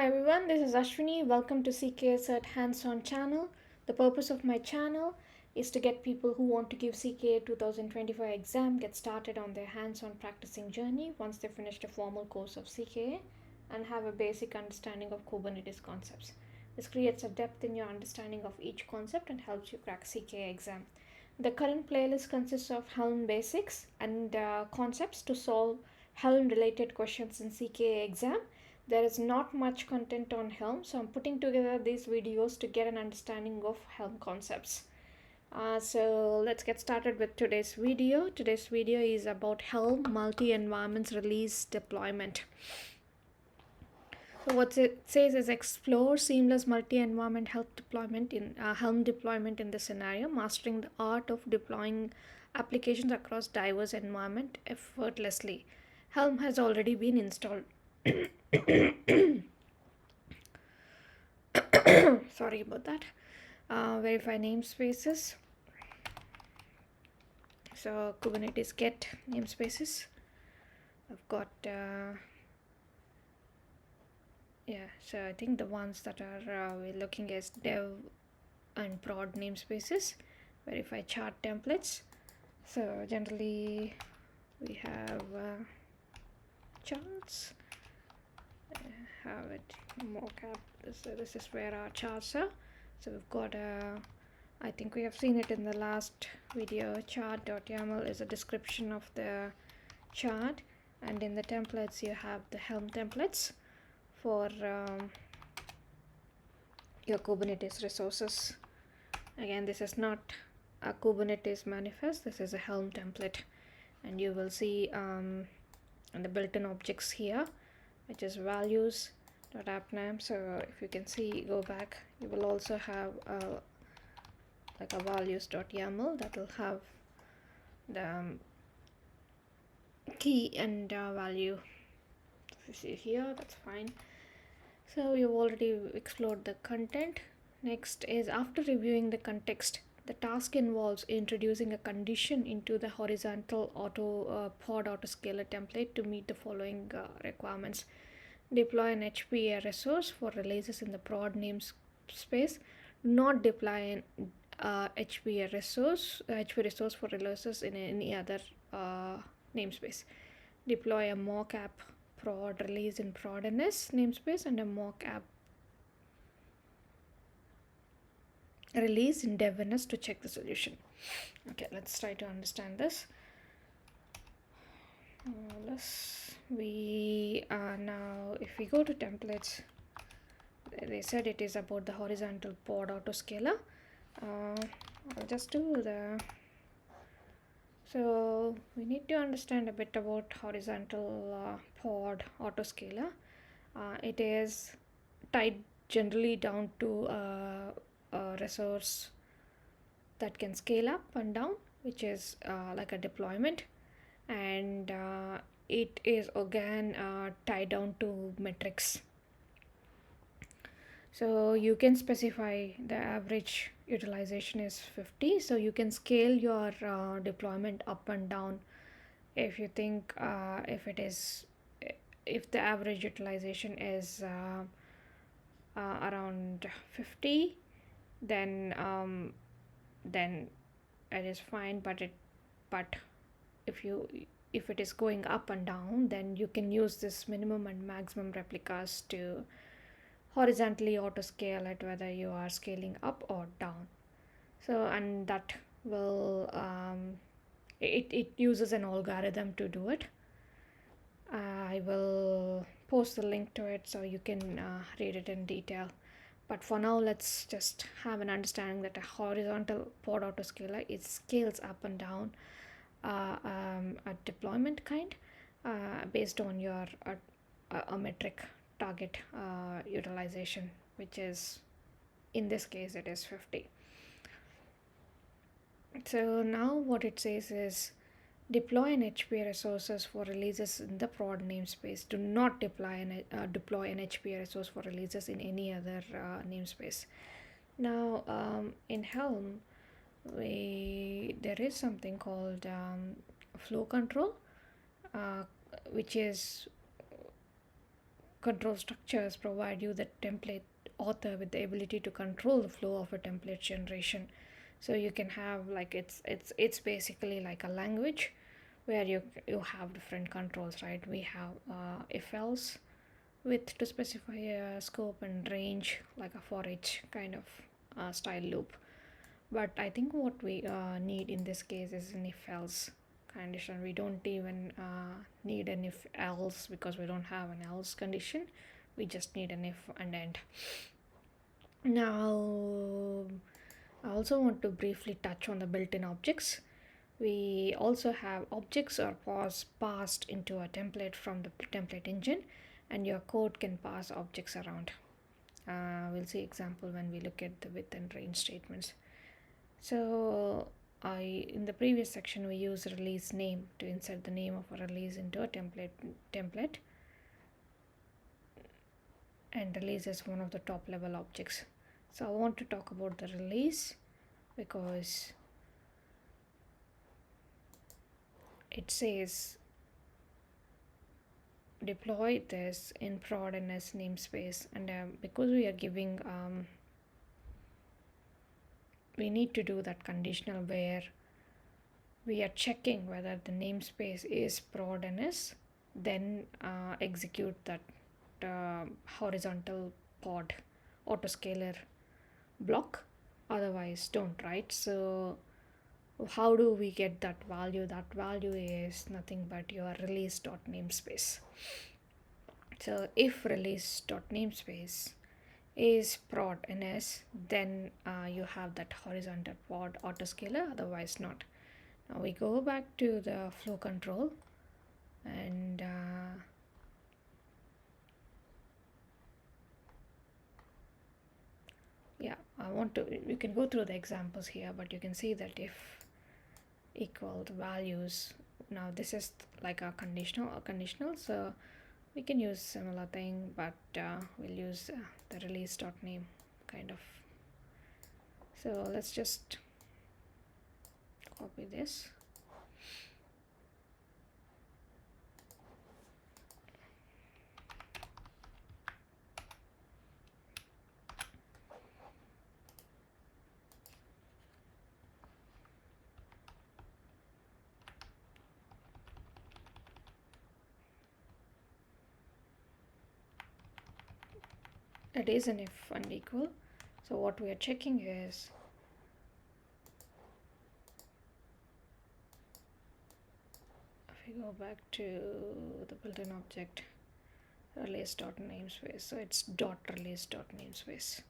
Hi everyone, this is Ashwini. Welcome to CKA Cert Hands-On channel. The purpose of my channel is to get people who want to give CKA 2025 exam get started on their hands-on practicing journey once they finish a formal course of CKA and have a basic understanding of Kubernetes concepts. This creates a depth in your understanding of each concept and helps you crack CKA exam. The current playlist consists of Helm basics and concepts to solve Helm related questions in CKA exam. There is not much content on Helm, so I'm putting together these videos to get an understanding of Helm concepts. So let's get started with today's video. Today's video is about Helm multi-environments release deployment. So what it says is explore seamless multi-environment Helm deployment in this scenario, mastering the art of deploying applications across diverse environment effortlessly. Helm has already been installed. Sorry about that. Verify namespaces. So Kubernetes get namespaces. I've got so I think the ones that are we're looking as dev and prod namespaces. Verify chart templates. So generally we have charts. Have it mockup. This is where our charts are. So we've got I think we have seen it in the last video. Chart.yaml is a description of the chart, and in the templates you have the Helm templates for your Kubernetes resources. Again, this is not a Kubernetes manifest, this is a Helm template, and you will see the built-in objects here, which is values.appname. So if you can see, go back, you will also have like a values.yaml that will have the key and value. If you see here, that's fine. So we've already explored the content. Next is, after reviewing the context, the task involves introducing a condition into the horizontal pod autoscaler template to meet the following requirements. Deploy an HPA resource for releases in the prod namespace. Not deploy an HPA resource for releases in any other namespace. Deploy a mock app prod release in prodns namespace and a mock app release in devns to check the solution. Okay, let's try to understand this. Now if we go to templates, they said it is about the horizontal pod autoscaler. I'll just do the So we need to understand a bit about horizontal pod autoscaler. It is tied generally down to a resource that can scale up and down, which is like a deployment, and it is again tied down to metrics. So you can specify the average utilization is 50, so you can scale your deployment up and down if you think if the average utilization is around 50, then it is fine. But if it is going up and down, then you can use this minimum and maximum replicas to horizontally auto scale it, whether you are scaling up or down. So, and that will it uses an algorithm to do it. I will post the link to it so you can read it in detail. But for now, let's just have an understanding that a horizontal pod autoscaler, it scales up and down a deployment kind based on your a metric target utilization, which is, in this case, it is 50. So now what it says is, deploy an HPA resources for releases in the prod namespace. Do not deploy an HPA resource for releases in any other namespace. Now in Helm, there is something called flow control, which is control structures provide you the template author with the ability to control the flow of a template generation. So you can have like it's basically like a language where you have different controls, right? We have if else with to specify a scope and range, like a for each kind of style loop. But I think what we need in this case is an if else condition. We don't even need an if else because we don't have an else condition. We just need an if and end. Now I also want to briefly touch on the built-in objects. We also have objects or passed into a template from the template engine, and your code can pass objects around. We'll see example when we look at the width and range statements. So in the previous section we use release name to insert the name of a release into a template, and release is one of the top level objects. So I want to talk about the release because it says deploy this in prod ns namespace, and because we are giving we need to do that conditional where we are checking whether the namespace is prod ns, then execute that horizontal pod autoscaler block, otherwise don't, right? So how do we get that value? That value is nothing but your release.namespace. So if release.namespace is prod ns, then you have that horizontal pod autoscaler, otherwise not. Now we go back to the flow control, and yeah, you can go through the examples here, but you can see that if equal the values, now this is like a conditional, so we can use similar thing, but we'll use the release.name kind of. So let's just copy this. It is an if and equal. So what we are checking is if we go back to the built-in object release.namespace, so it's .release.namespace.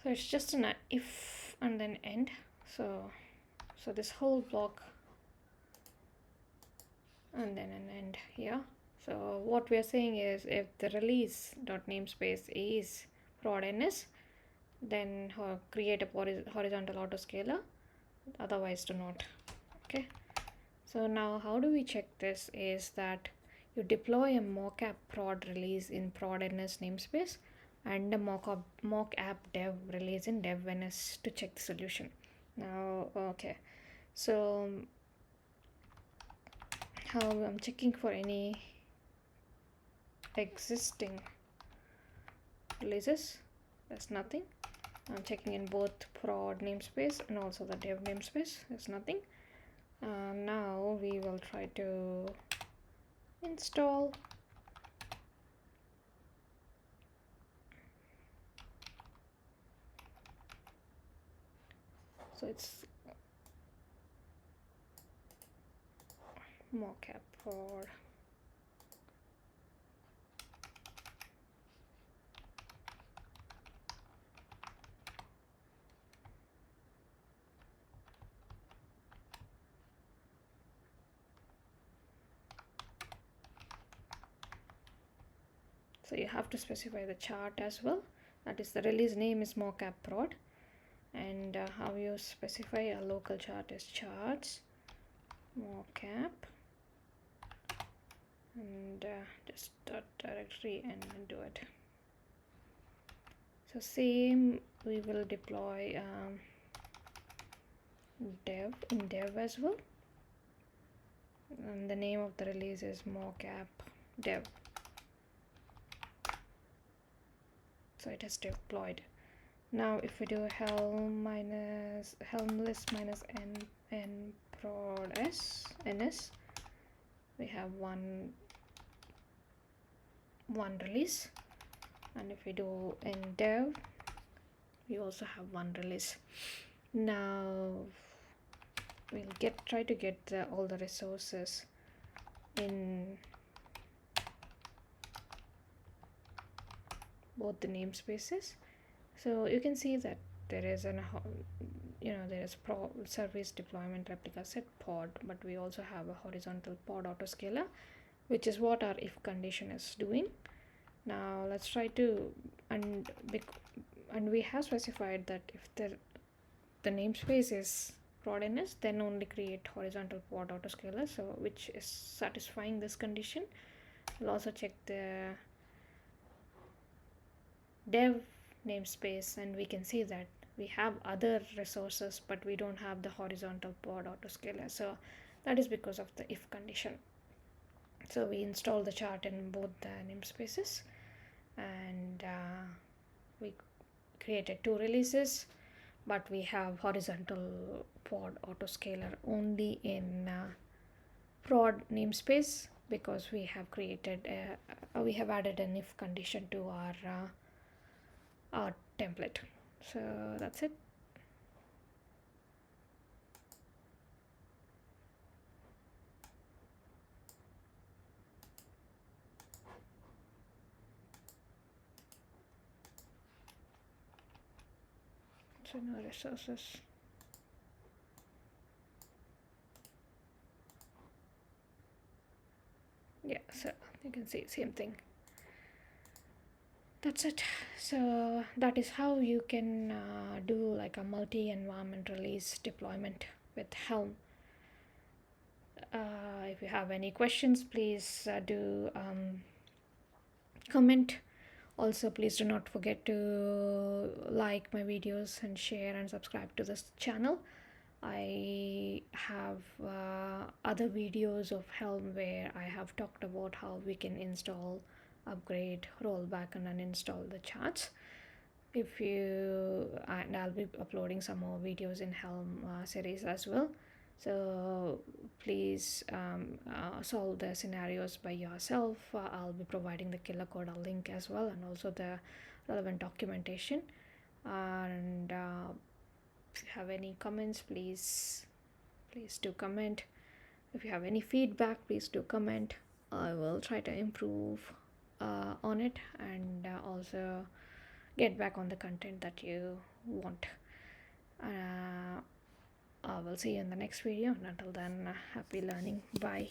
So it's just an if and then end. So this whole block and then an end here. So what we are saying is if the release dot namespace is prod ns, then create a horizontal autoscaler, otherwise do not. Okay, so now how do we check this is that you deploy a mockup prod release in prod ns namespace and a mock app dev release in dev ns to check the solution. Now okay, so how I'm checking for any existing releases, there's nothing. I'm checking in both prod namespace and also the dev namespace, there's nothing. Now we will try to install. So it's mockup prod. So you have to specify the chart as well. That is, the release name is mockup prod, and how you specify a local chart is charts mockup, and just directory and do it. So same, we will deploy dev in dev as well, and the name of the release is mockup dev. So it has deployed. Now if we do helm list minus n prod ns, we have one release, and if we do in dev, we also have one release. Now we'll try to get all the resources in both the namespaces. So you can see that there is there is service deployment replica set pod, but we also have a horizontal pod autoscaler, which is what our if condition is doing. Now let's try to, and we have specified that if the namespace is prod ns, then only create horizontal pod autoscaler, so which is satisfying this condition. We'll also check the dev namespace, and we can see that we have other resources, but we don't have the horizontal pod autoscaler. So that is because of the if condition. So we install the chart in both the namespaces, and we created two releases, but we have horizontal pod autoscaler only in prod namespace because we have created we have added an if condition to our template. So that's it. So no resources. Yeah, so you can see same thing. That's it. So that is how you can do like a multi-environment release deployment with Helm. If you have any questions, please do comment. Also, please do not forget to like my videos and share and subscribe to this channel. I have other videos of Helm where I have talked about how we can install, upgrade, roll back, and uninstall the charts. If you, and I'll be uploading some more videos in Helm series as well. So please solve the scenarios by yourself. I'll be providing the KillerCoda link as well, and also the relevant documentation. And if you have any comments, please do comment. If you have any feedback, please do comment. I will try to improve on it, and also get back on the content that you want. uh, I will see you in the next video, and until then, happy learning. Bye.